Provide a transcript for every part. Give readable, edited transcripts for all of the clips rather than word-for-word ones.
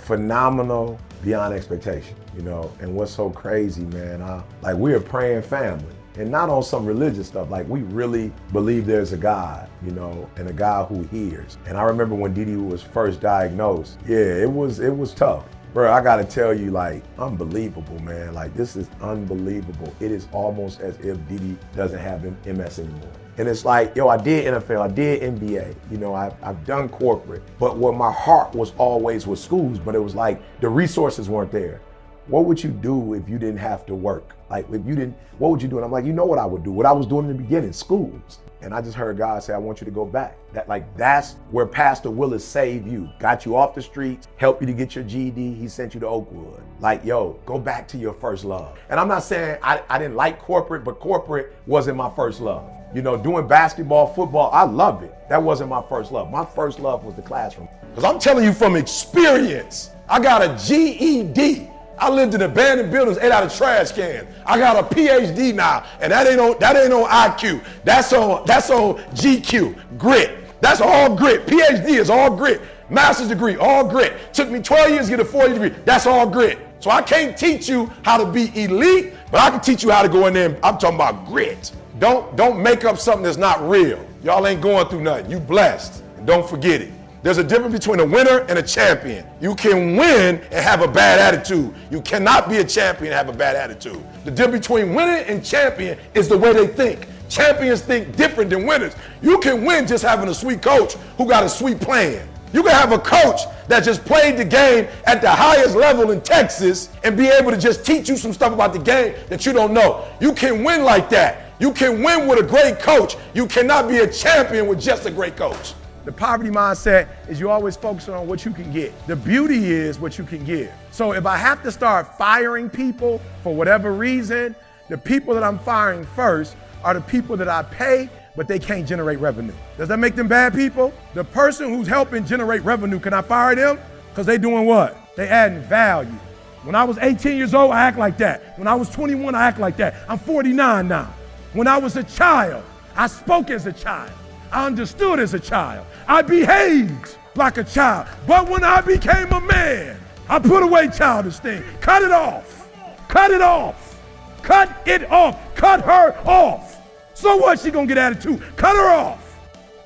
phenomenal beyond expectation, you know. And what's so crazy, man, like we're a praying family. And not on some religious stuff, like we really believe there's a God, you know, and a God who hears. And I remember when Dee Dee was first diagnosed, yeah, it was tough. Bro, I gotta tell you, like, unbelievable, man. Like, this is unbelievable. It is almost as if Dee Dee doesn't have MS anymore. And it's like, yo, I did NFL, I did NBA, you know, I've done corporate, but what my heart was always with schools, but it was like the resources weren't there. What would you do if you didn't have to work? Like, if you didn't, what would you do? And I'm like, you know what I would do? What I was doing in the beginning, schools. And I just heard God say, I want you to go back. That's where Pastor Willis saved you. Got you off the streets, helped you to get your GED. He sent you to Oakwood. Like, yo, go back to your first love. And I'm not saying I didn't like corporate, but corporate wasn't my first love. You know, doing basketball, football, I loved it. That wasn't my first love. My first love was the classroom. Because I'm telling you from experience, I got a GED. I lived in abandoned buildings, ate out of trash cans. I got a PhD now, and that ain't on IQ. That's on GQ, grit. That's all grit. PhD is all grit. Master's degree, all grit. Took me 12 years to get a 4-year degree. That's all grit. So I can't teach you how to be elite, but I can teach you how to go in there. I'm talking about grit. Don't make up something that's not real. Y'all ain't going through nothing. You blessed. And don't forget it. There's a difference between a winner and a champion. You can win and have a bad attitude. You cannot be a champion and have a bad attitude. The difference between winning and champion is the way they think. Champions think different than winners. You can win just having a sweet coach who got a sweet plan. You can have a coach that just played the game at the highest level in Texas and be able to just teach you some stuff about the game that you don't know. You can win like that. You can win with a great coach. You cannot be a champion with just a great coach. The poverty mindset is you always focusing on what you can get. The beauty is what you can give. So if I have to start firing people for whatever reason, the people that I'm firing first are the people that I pay, but they can't generate revenue. Does that make them bad people? The person who's helping generate revenue, can I fire them? Because they doing what? They adding value. When I was 18 years old, I act like that. When I was 21, I act like that. I'm 49 now. When I was a child, I spoke as a child. I understood as a child. I behaved like a child. But when I became a man, I put away childish things. Cut it off. Cut it off. Cut it off. Cut her off. So what? She gonna get attitude. Cut her off.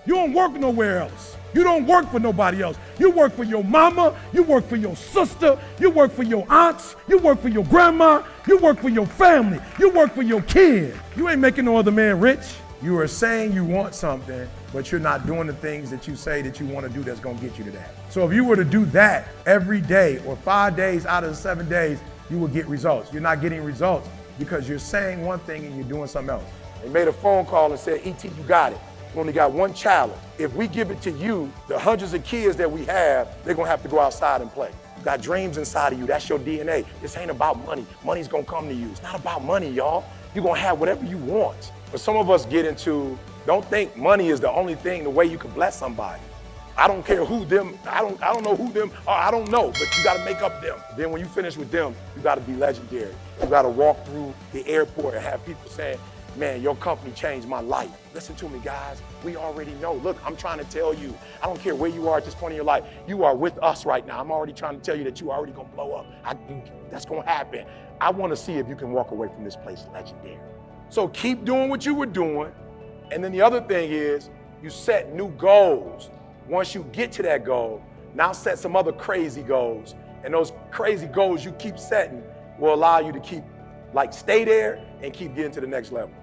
You don't work nowhere else. You don't work for nobody else. You work for your mama. You work for your sister. You work for your aunts. You work for your grandma. You work for your family. You work for your kid. You ain't making no other man rich. You are saying you want something, but you're not doing the things that you say that you want to do that's going to get you to that. So if you were to do that every day or 5 days out of the 7 days, you will get results. You're not getting results because you're saying one thing and you're doing something else. They made a phone call and said, E.T., you got it. We only got one challenge. If we give it to you, the hundreds of kids that we have, they're going to have to go outside and play. You got dreams inside of you. That's your DNA. This ain't about money. Money's going to come to you. It's not about money, y'all. You're going to have whatever you want. But some of us get into, don't think money is the only thing, the way you can bless somebody. I don't care who them, I don't know who them are, I don't know, but you gotta make up them. Then when you finish with them, you gotta be legendary. You gotta walk through the airport and have people saying, man, your company changed my life. Listen to me, guys. We already know. Look, I'm trying to tell you, I don't care where you are at this point in your life. You are with us right now. I'm already trying to tell you that you already gonna blow up. That's gonna happen. I wanna see if you can walk away from this place legendary. So keep doing what you were doing. And then the other thing is you set new goals. Once you get to that goal, now set some other crazy goals. And those crazy goals you keep setting will allow you to keep, stay there and keep getting to the next level.